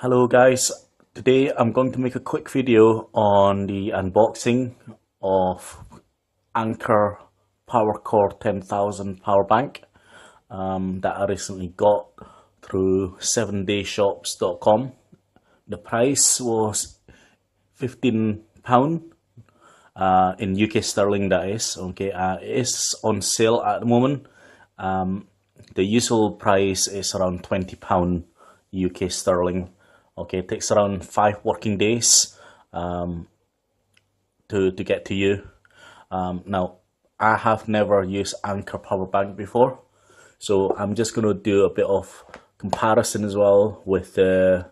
Hello guys, today I'm going to make a quick video on the unboxing of Anker Power Core 10,000 power bank that I recently got through 7dayshops.com. The price was £15 in UK sterling, that is. Okay, it is on sale at the moment. The usual price is around £20 UK sterling. Okay, it takes around 5 working days to get to you. Now, I have never used Anker Power Bank before, so I'm just going to do a bit of comparison as well with the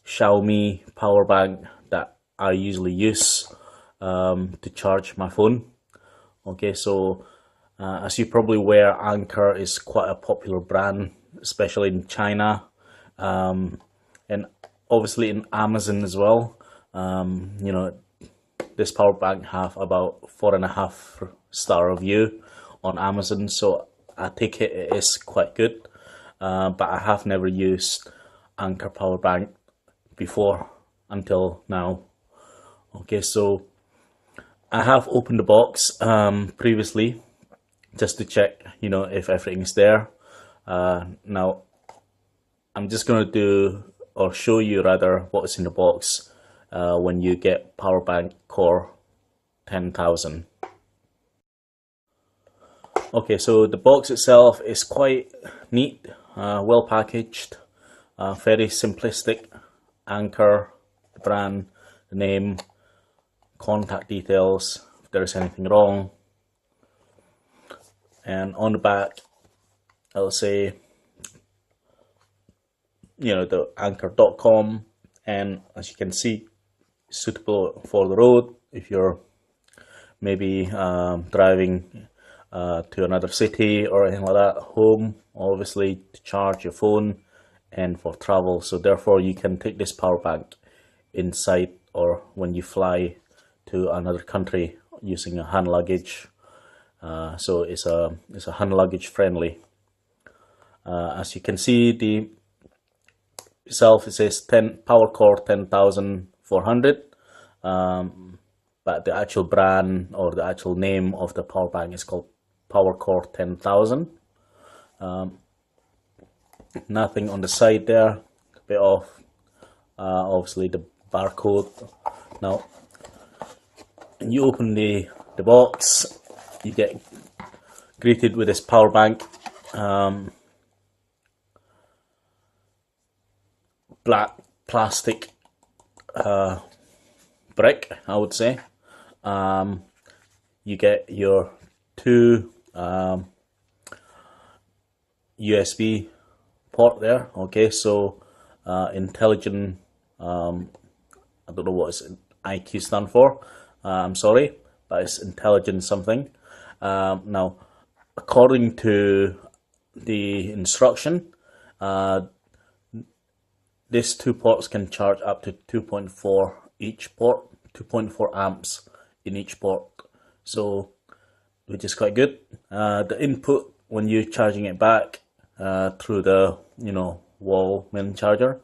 Xiaomi power bank that I usually use to charge my phone. Okay, so as you probably aware, Anker is quite a popular brand, especially in China, and obviously in Amazon as well. This power bank have about 4.5-star review on Amazon, so I take it is quite good. But I have never used Anker power bank before until now. Okay, so I have opened the box previously just to check, if everything's there. Now I'm just gonna do, or show you rather, what's in the box when you get Powerbank Core 10,000. Okay, so the box itself is quite neat, well packaged, very simplistic. Anker, the brand, the name, contact details if there's anything wrong, and on the back I'll say the anker.com, and as you can see, suitable for the road if you're maybe driving to another city or anything like that. Home, obviously, to charge your phone, and for travel. So therefore you can take this power bank inside or when you fly to another country using a hand luggage. So it's a hand luggage friendly. As you can see, the itself, it says 10 Power Core 10,400, but the actual brand or the actual name of the power bank is called Power Core 10,000. Nothing on the side there, a bit of obviously the barcode. Now when you open the box, you get greeted with this power bank. Black plastic brick, I would say. You get your two USB port there. Okay, so intelligent, I don't know what IQ stand for, I'm sorry, but it's intelligent something. Now according to the instruction, these two ports can charge up to 2.4 each port, 2.4 amps in each port, so which is quite good. The input when you're charging it back through the wall main charger,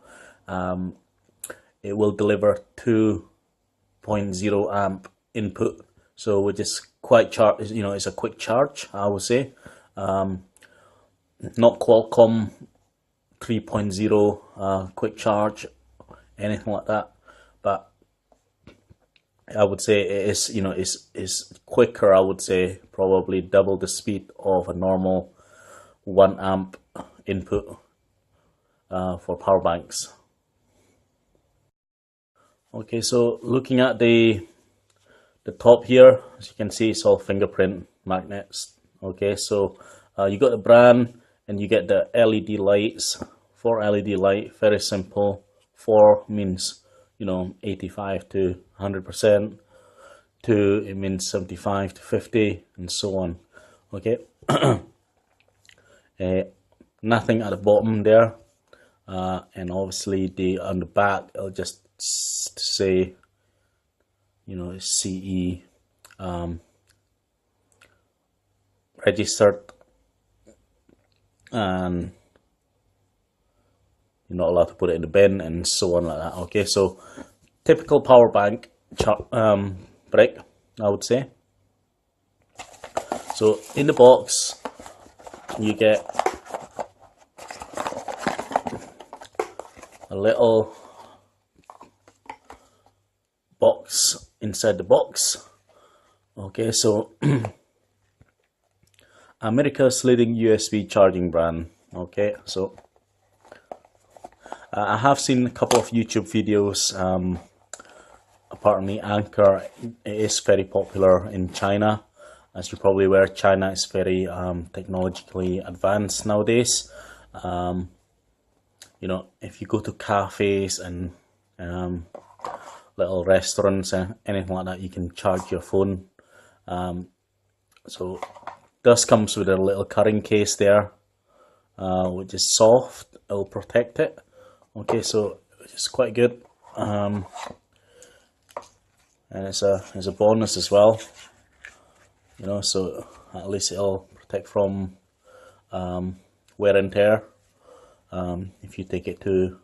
it will deliver 2.0 amp input, so which is quite it's a quick charge, I would say. Not Qualcomm 3.0 quick charge, anything like that, but I would say it is is quicker. I would say probably double the speed of a normal 1 amp input for power banks. Okay, so looking at the top here, as you can see, it's all fingerprint magnets. Okay, so you got the brand, and you get the LED lights. 4 LED light, very simple. 4 means 85 to 100%. 2 it means 75 to 50, and so on. Okay. Nothing at the bottom there, and obviously on the back I'll just say CE registered, and you're not allowed to put it in the bin, and so on like that. Okay, so typical power bank brick, I would say. So in the box you get a little box inside the box. Okay, so America's leading USB charging brand. Okay, so I have seen a couple of YouTube videos. Apparently Anker is very popular in China. As you're probably aware, China is very technologically advanced nowadays. You know, if you go to cafes and little restaurants and anything like that, you can charge your phone. So this comes with a little carrying case there, which is soft. It'll protect it. Okay, so it's quite good. And it's a bonus as well. You know, so at least it'll protect from wear and tear. If you take it to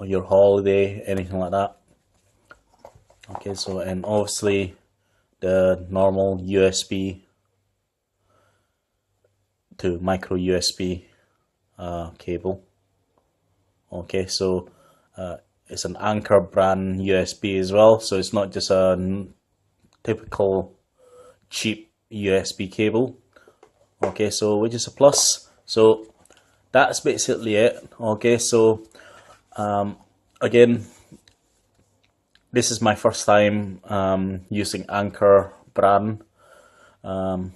your holiday, anything like that. Okay, so and obviously the normal USB to micro USB cable. Okay, so it's an Anker brand USB as well, so it's not just a typical cheap USB cable. Okay, so which is a plus. So that's basically it. Okay, so again, this is my first time using Anker brand. I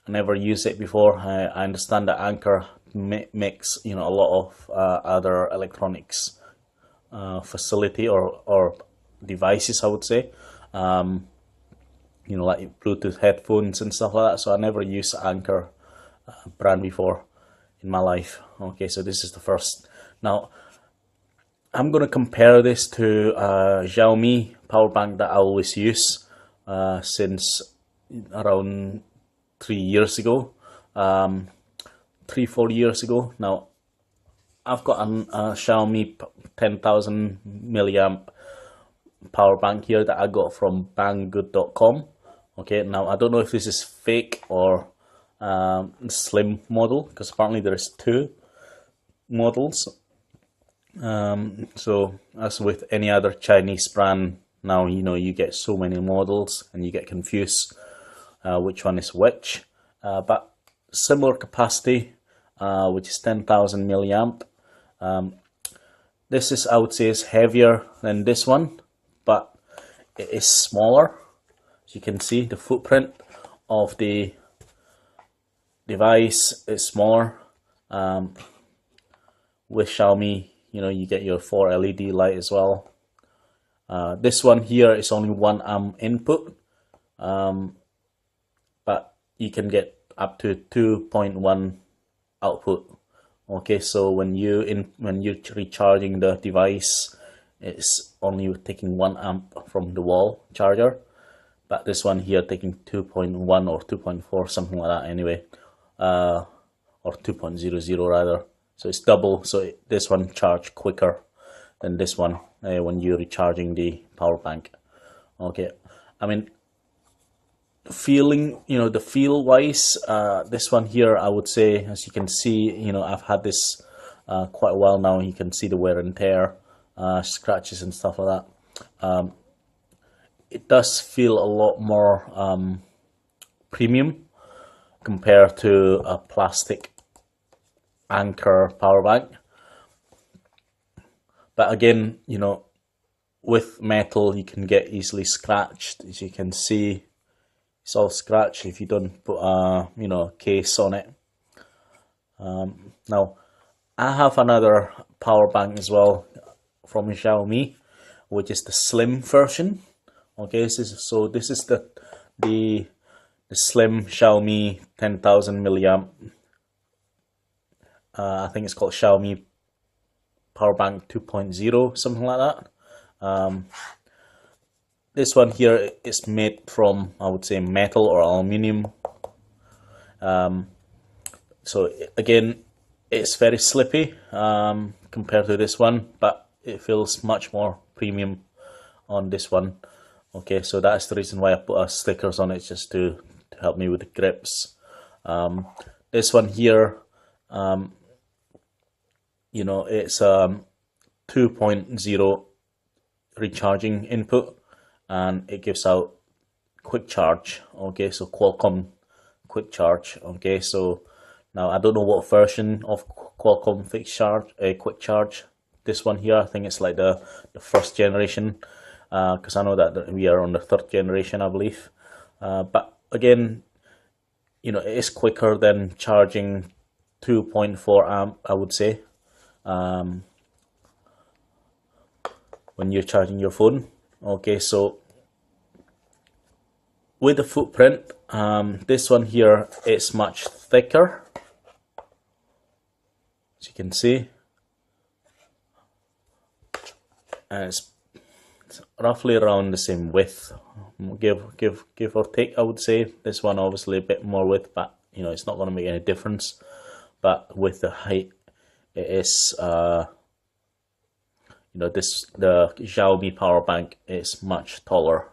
never used it before. I understand that Anker makes, you know, a lot of other electronics facility or devices, I would say. You know, like Bluetooth headphones and stuff like that. So I never used Anker brand before in my life. Okay, so this is the first. Now I'm gonna compare this to Xiaomi power bank that I always use since around 3 years ago, 3-4 years ago. Now I've got a Xiaomi 10,000 milliamp power bank here that I got from banggood.com. Okay, now I don't know if this is fake or slim model, because apparently there's 2 models. So as with any other Chinese brand, now you know you get so many models and you get confused which one is which, but similar capacity, which is 10,000 milliamp. This is, I would say, is heavier than this one, but it is smaller. As you can see, the footprint of the device is smaller. With Xiaomi, you know, you get your 4 LED light as well. This one here is only 1 amp input, but you can get up to 2.1 output. Okay, so when you're recharging the device, it's only taking 1 amp from the wall charger, but this one here taking 2.1 or 2.4, something like that anyway, or 2.00 rather. So it's double. So this one charge quicker than this one when you're recharging the power bank. Okay, I mean, feeling, you know, the feel wise, this one here, I would say, as you can see, you know, I've had this quite a while now. You can see the wear and tear, scratches and stuff like that. It does feel a lot more premium compared to a plastic Anker power bank. But again, you know, with metal you can get easily scratched. As you can see, it's all scratched if you don't put a, you know, case on it. Now I have another power bank as well from Xiaomi, which is the slim version. Okay, this is the slim Xiaomi 10,000 milliamp. I think it's called Xiaomi Powerbank 2.0, something like that. This one here is made from, I would say, metal or aluminium. So again, It's very slippy compared to this one, but it feels much more premium on this one. Okay, so that's the reason why I put stickers on it, just to help me with the grips. This one here, you know, it's 2.0 recharging input, and it gives out quick charge. Okay, so Qualcomm quick charge. Okay, so now I don't know what version of Qualcomm quick charge this one here. I think it's like the first generation, because I know that we are on the third generation, I believe. But again, you know, it is quicker than charging 2.4 amp, I would say, when you're charging your phone. Okay, so with the footprint, this one here is much thicker, as you can see, and it's roughly around the same width, give or take, I would say. This one obviously a bit more width, but you know, it's not going to make any difference. But with the height, it is you know, the Xiaomi power bank is much taller.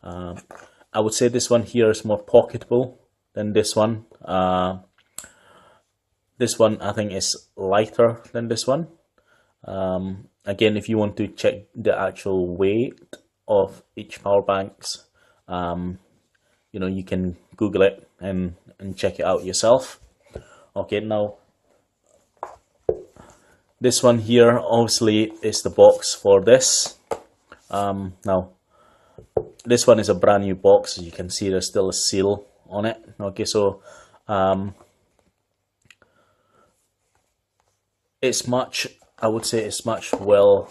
I would say this one here is more pocketable than this one. This one I think is lighter than this one. Again, if you want to check the actual weight of each power banks, you know, you can Google it and check it out yourself. Okay, now this one here obviously is the box for this. Now this one is a brand new box. As you can see, there's still a seal on it. Okay, so it's much, I would say it's much well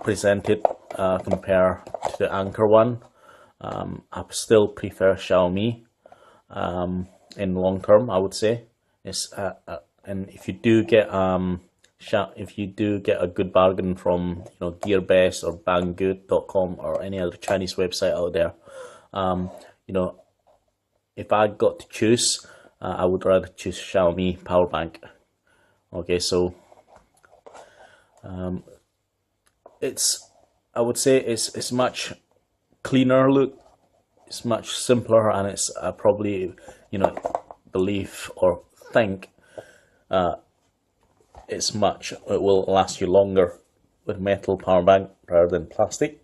presented compared to the Anker one. I still prefer Xiaomi in long term, I would say. It's and if you do get a good bargain from, you know, GearBest or Banggood.com or any other Chinese website out there, you know, if I got to choose, I would rather choose Xiaomi power bank. Okay, so I would say it's much cleaner look, it's much simpler, and it's probably, you know, believe or think it will last you longer with metal power bank rather than plastic.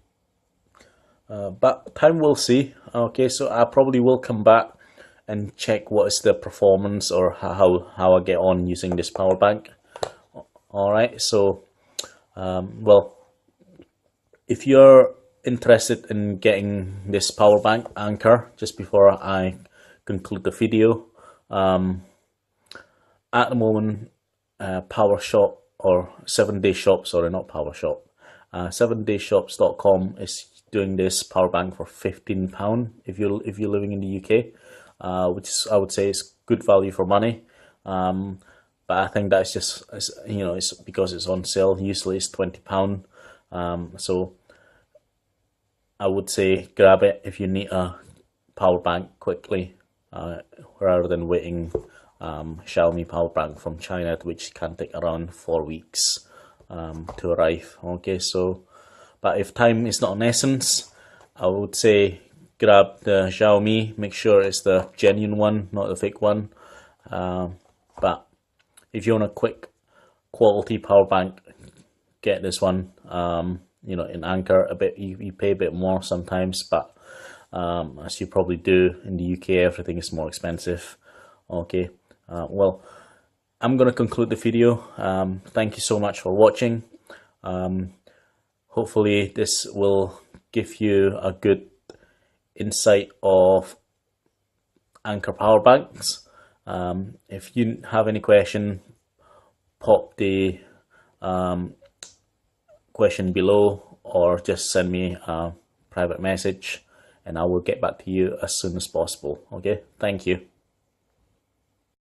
But time will see. Okay, so I probably will come back and check what is the performance or how I get on using this power bank. Alright, so well, if you're interested in getting this power bank Anker, just before I conclude the video, at the moment, Power Shop or 7-Day Shop, sorry, not Power Shop, 7dayshops.com is doing this power bank for £15 if you're living in the UK, which is, I would say, is good value for money. But I think that's just, you know, it's because it's on sale. Usually it's £20. So I would say grab it if you need a power bank quickly, rather than waiting Xiaomi power bank from China, which can take around 4 weeks to arrive. Okay, so but if time is not an essence, I would say grab the Xiaomi. Make sure it's the genuine one, not the fake one. But if you want a quick quality power bank, get this one. You know, in Anker, a bit you pay a bit more sometimes, but as you probably do in the UK, everything is more expensive. Okay, well, I'm gonna conclude the video. Thank you so much for watching. Hopefully this will give you a good insight of Anker power banks. If you have any question, pop the question below, or just send me a private message and I will get back to you as soon as possible. Okay, thank you.